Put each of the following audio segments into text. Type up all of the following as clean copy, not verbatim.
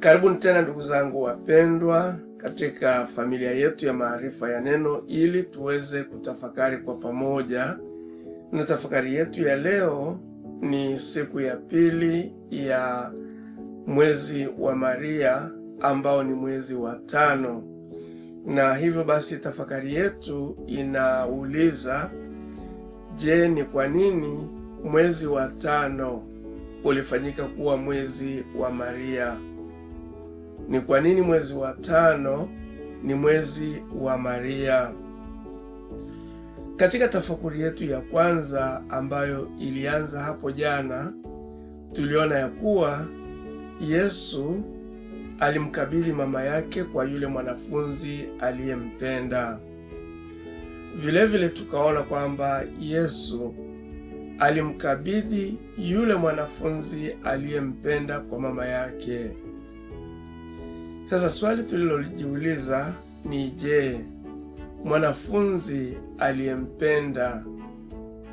Karibuni tena ndugu zangu wapendwa katika familia yetu ya maarifa ya neno, ili tuweze kutafakari kwa pamoja. Na tafakari yetu ya leo ni siku ya pili ya mwezi wa Maria ambao ni mwezi wa 5. Na hivyo basi tafakari yetu inauliza, je, ni kwa nini mwezi wa 5 ulifanyika kuwa mwezi wa Maria? Ni kwa nini mwezi wa 5 ni mwezi wa Maria? Katika tafakuri yetu ya kwanza ambayo ilianza hapo jana, tuliona ya kuwa Yesu alimkabidhi mama yake kwa yule mwanafunzi aliyempenda. Vilevile tukaona kwamba Yesu alimkabidhi yule mwanafunzi aliyempenda kwa mama yake. Sasa swali tulilojiuliza ni je, mwanafunzi aliyempenda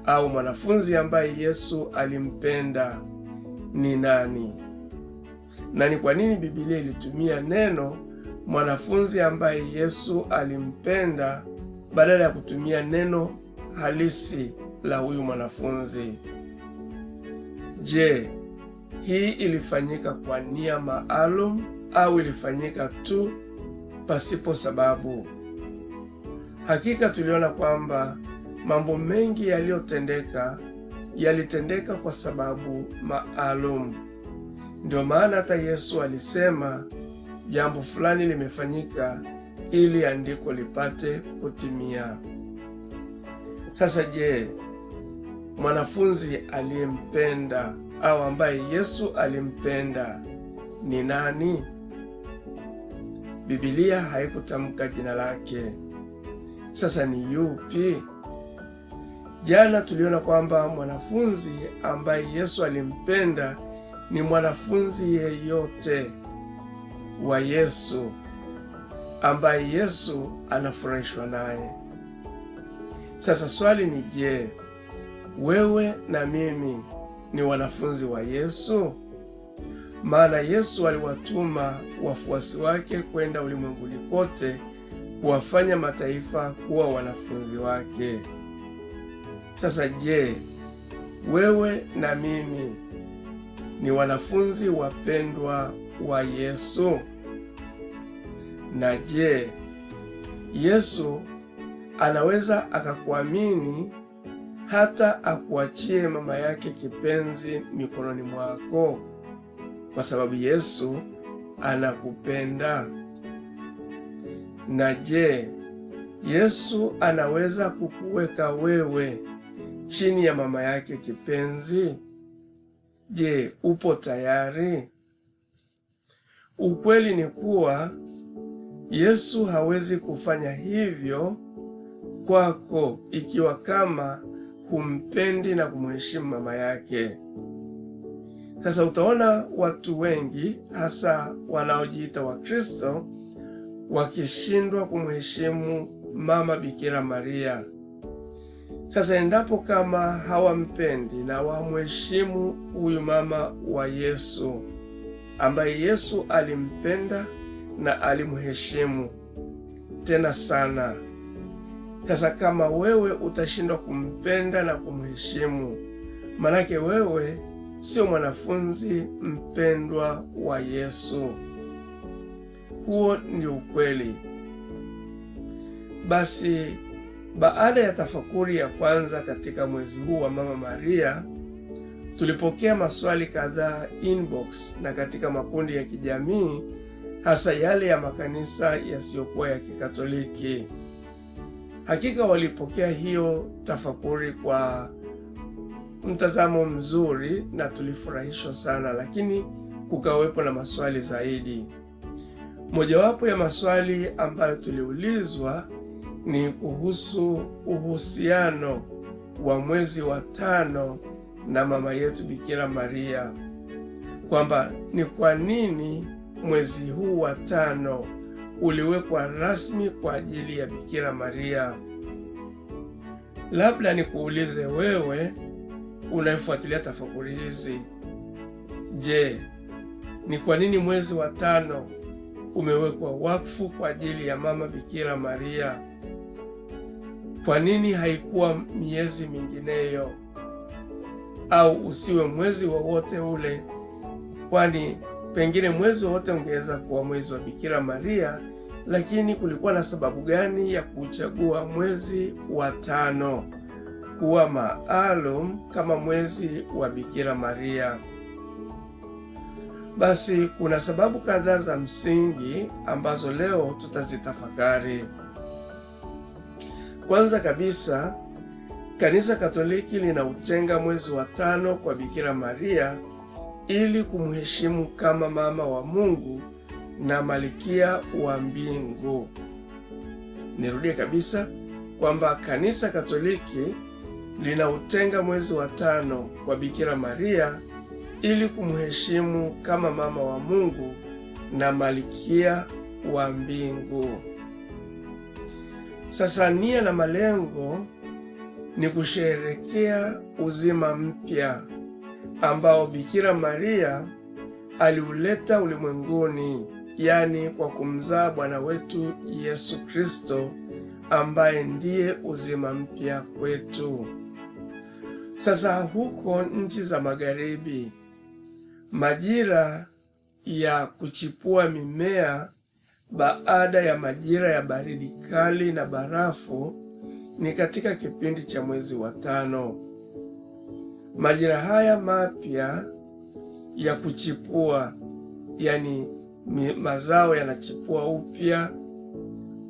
au mwanafunzi ambaye Yesu alimpenda ni nani? Na ni kwa nini Biblia ilitumia neno mwanafunzi ambaye Yesu alimpenda badala ya kutumia neno halisi la huyu mwanafunzi? Je, hii ilifanyika kwa nia maalum au ilifanyika tu pasipo sababu? Hakika tuliona kwamba mambo mengi yalitendeka kwa sababu maalum. Ndio maana hata Yesu alisema jambo fulani limefanyika ili andiko lipate kutimia. Sasa je, mwanafunzi aliyempenda au ambaye Yesu alimpenda ni nani? Biblia haikutamka jina lake. Sasa ni yupi? Jana tuliona kwamba mwanafunzi ambaye Yesu alimpenda ni mwanafunzi yeyote wa Yesu ambaye Yesu anafurahishwa naye. Sasa swali ni je, wewe na mimi ni wanafunzi wa Yesu? Maana Yesu aliwatuma wafuasi wake kwenda ulimwenguni kote kuwafanya mataifa kuwa wanafunzi wake. Sasa je, wewe na mimi ni wanafunzi wapendwa wa Yesu? Na je, Yesu anaweza akakuamini hata akuachie mama yake kipenzi mikononi mwako kwa sababu Yesu anakupenda? Na je, Yesu anaweza kukuweka wewe chini ya mama yake kipenzi? Je, upo tayari? Ukweli ni kuwa Yesu hawezi kufanya hivyo kwako ikiwa kama humpendi na kumheshimu mama yake. Sasa utaona watu wengi hasa wanaojiita Wakristo wakishindwa kumheshimu mama Bikira Maria. Sasa endapo kama hawampendi na wamheshimu huyu mama wa Yesu ambaye Yesu alimpenda na alimheshimu tena sana, sasa kama wewe utashindwa kumpenda na kumheshimu, manake wewe sio mwanafunzi mpendwa wa Yesu. Huo ni ukweli. Basi baada ya tafakuri ya kwanza katika mwezi huu wa Mama Maria, tulipokea maswali kadhaa inbox na katika makundi ya kijamii, hasa yale ya makanisa yasiyokuwa ya Kikatoliki. Hakika walipokea hiyo tafakuri kwa mtazamo mzuri na tulifurahishwa sana, lakini kukawepo na maswali zaidi. Mojawapo ya maswali ambayo tuliulizwa ni kuhusu uhusiano wa mwezi wa 5 na mama yetu Bikira Maria, kwamba ni kwa nini mwezi huu wa 5 uliwekwa rasmi kwa ajili ya Bikira Maria. Labda nikuulize wewe unayefuatilia tafakuri hizi, je, ni kwa nini mwezi wa 5 umewekwa wakfu kwa ajili ya Mama Bikira Maria? Kwa nini haikuwa miezi mingineyo, au usiwe mwezi wowote ule? Kwani pengine mwezi wowote ungeweza kuwa mwezi wa Bikira Maria, lakini kulikuwa na sababu gani ya kuchagua mwezi wa 5 kuwa maalum kama mwezi wa Bikira Maria? Basi kuna sababu kadhaa za msingi ambazo leo tutazitafakari. Kwanza kabisa, Kanisa Katoliki linautenga mwezi wa 5 kwa Bikira Maria ili kumheshimu kama mama wa Mungu na Malkia wa mbingu. Nirudie kabisa kwamba Kanisa Katoliki linautenga mwezi wa 5 kwa Bikira Maria ili kumheshimu kama mama wa Mungu na Malkia wa mbingu. Sasa nia na malengo ni kusherehekea uzima mpya ambao Bikira Maria aliuleta ulimwenguni, yaani kwa kumzaa Bwana wetu Yesu Kristo ambaye ndiye uzima mpya kwetu. Sasa huko nchi za magharibi, majira ya kuchipua mimea baada ya majira ya baridi kali na barafu ni katika kipindi cha mwezi wa 5. Majira haya mapya ya kuchipua, yani mazao yanachipua upya,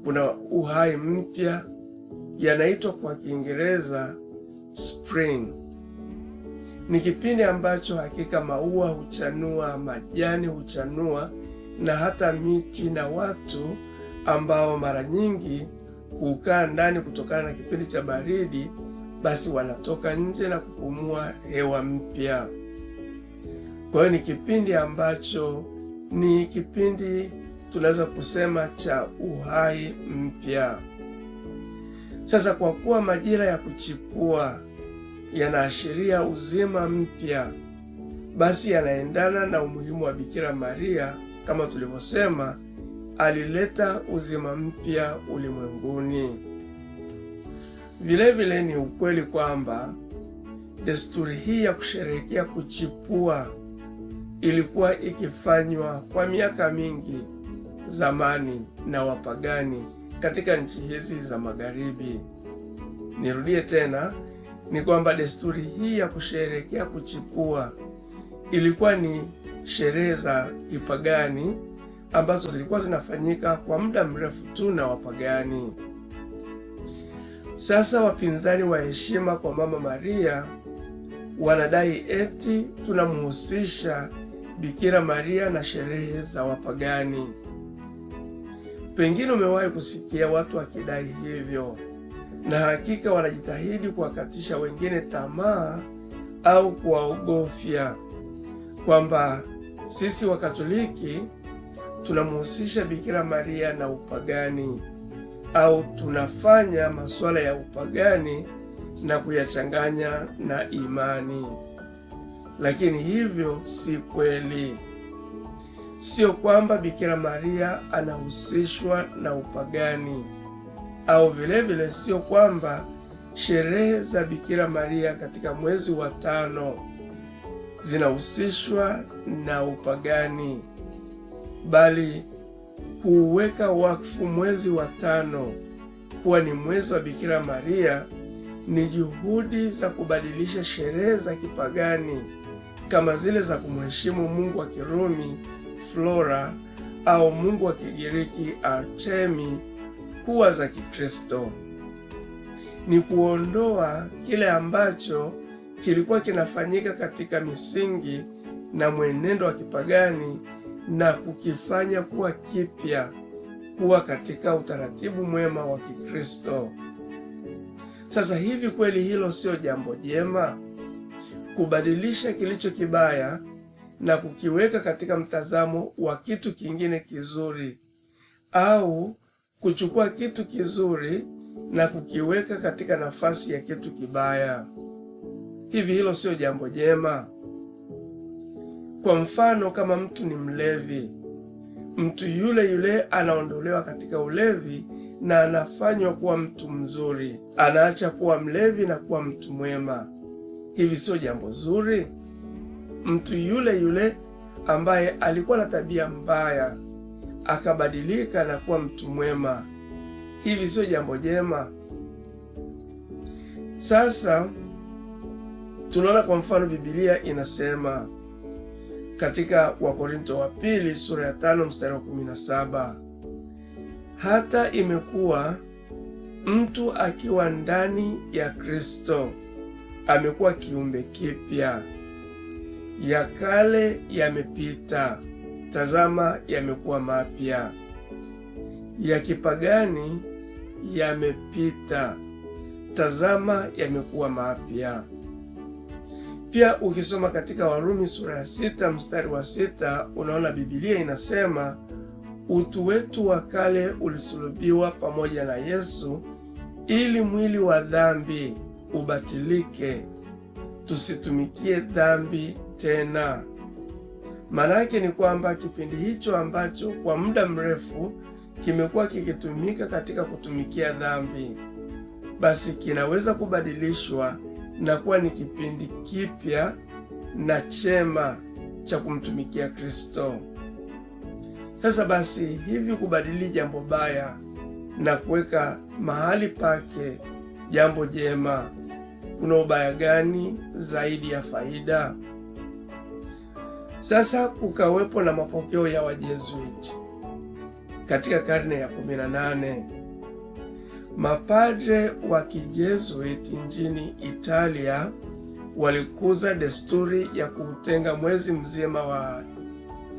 kuna uhai mpya, yanaitwa kwa Kiingereza spring. Ni kipindi ambacho hakika maua huchanua, majani huchanua, na hata miti na watu ambao mara nyingi hukaa ndani kutokana na kipindi cha baridi, basi wanatoka nje na kupumua hewa mpya. Kwa hiyo ni kipindi ambacho ni kipindi tunaweza kusema cha uhai mpya. Sasa kwa kuwa majira ya kuchipua yanaashiria uzima mpya, basi yanaendana na umuhimu wa Bikira Maria. Kama tulivyosema, alileta uzima mpya ulimwenguni. Vilevile ni ukweli kwamba desturi hii ya kusherehekea kuchipua ilikuwa ikifanywa kwa miaka mingi zamani na wapagani katika nchi hizi za magharibi. Nirudie tena, ni kwamba desturi hii ya kusherehekea kuchipua ilikuwa ni sherehe za kipagani ambazo zilikuwa zinafanyika kwa muda mrefu tu na wapagani. Sasa wapinzani wa heshima kwa Mama Maria wanadai eti tunamhusisha Bikira Maria na sherehe za wapagani. Pengine umewahi kusikia watu wakidai hivyo, na hakika wanajitahidi kuwakatisha wengine tamaa au kuwaogofya kwamba sisi Wakatoliki tunamhusisha Bikira Maria na upagani au tunafanya masuala ya upagani na kuyachanganya na imani. Lakini hivyo si kweli. Sio kwamba Bikira Maria anahusishwa na upagani, au vilevile sio kwamba sherehe za Bikira Maria katika mwezi wa 5 zinahusishwa na upagani, bali kuuweka wakfu mwezi wa 5 kuwa ni mwezi wa Bikira Maria ni juhudi za kubadilisha sherehe za kipagani kama zile za kumheshimu mungu wa Kirumi Flora au mungu wa Kigiriki Artemi kuwa za Kikristo. Ni kuondoa kile ambacho kilikuwa kinafanyika katika misingi na mwenendo wa kipagani na kukifanya kuwa kipya, kuwa katika utaratibu mwema wa Kikristo. Sasa hivi kweli hilo sio jambo jema? Kubadilisha kilicho kibaya na kukiweka katika mtazamo wa kitu kingine kizuri, au kuchukua kitu kizuri na kukiweka katika nafasi ya kitu kibaya. Hivi hilo sio jambo jema? Kwa mfano, kama mtu ni mlevi, mtu yule yule anaondolewa katika ulevi na anafanywa kuwa mtu mzuri, anaacha kuwa mlevi na kuwa mtu mwema. Hivi sio jambo zuri? Mtu yule yule ambaye alikuwa na tabia mbaya akabadilika na kuwa mtu mwema. Hivi sio jambo jema? Sasa tunaona kwa mfano Biblia inasema katika Wakorintho wa pili sura ya 5 mstari wa 17, hata imekuwa mtu akiwa ndani ya Kristo amekuwa kiumbe kipya, ya kale yamepita, tazama yamekuwa mapya. Ya kipagani yamepita, tazama yamekuwa mapya. Pia ukisoma katika Warumi sura ya 6 mstari wa 6, unaona Biblia inasema utu wetu wa kale ulisulubiwa pamoja na Yesu ili mwili wa dhambi ubatilike, tusitumikie dhambi tena. Maana yake ni kwamba kipindi hicho ambacho kwa muda mrefu kimekuwa kikitumika katika kutumikia dhambi, basi kinaweza kubadilishwa na kuwa ni kipindi kipya na chema cha kumtumikia Kristo. Sasa basi, hivi kubadili jambo baya na kuweka mahali pake jambo jema, kuna ubaya gani zaidi ya faida? Sasa kukawepo na mapokeo ya Wajesuiti katika karne ya 18. Mapadre wa Kijesuiti nchini Italia walikuza desturi ya kuutenga mwezi mzima wa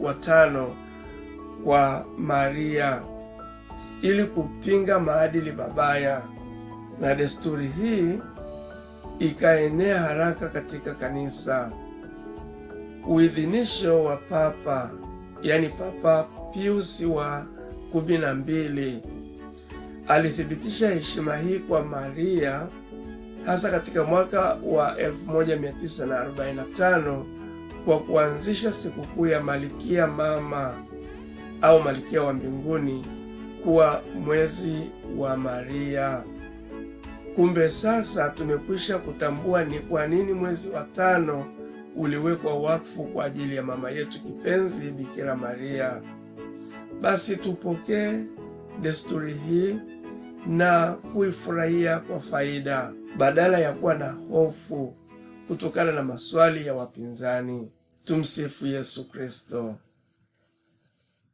5 kwa Maria ili kupinga maadili mabaya, na desturi hii ikaenea haraka katika kanisa. Uidhinisho wa Papa, yani Papa Pius wa 12 alithibitisha heshima hii kwa Maria hasa katika mwaka wa 1945 kwa kuanzisha sikukuu ya Malkia Mama au Malkia wa Mbinguni kuwa mwezi wa Maria. Kumbe sasa tumekwisha kutambua ni kwa nini mwezi wa 5 uliwekwa wakfu kwa ajili ya mama yetu kipenzi Bikira Maria. Basi tupokee desturi hii na kuifurahia kwa faida badala ya kuwa na hofu kutokana na maswali ya wapinzani. Tumsifu Yesu Kristo.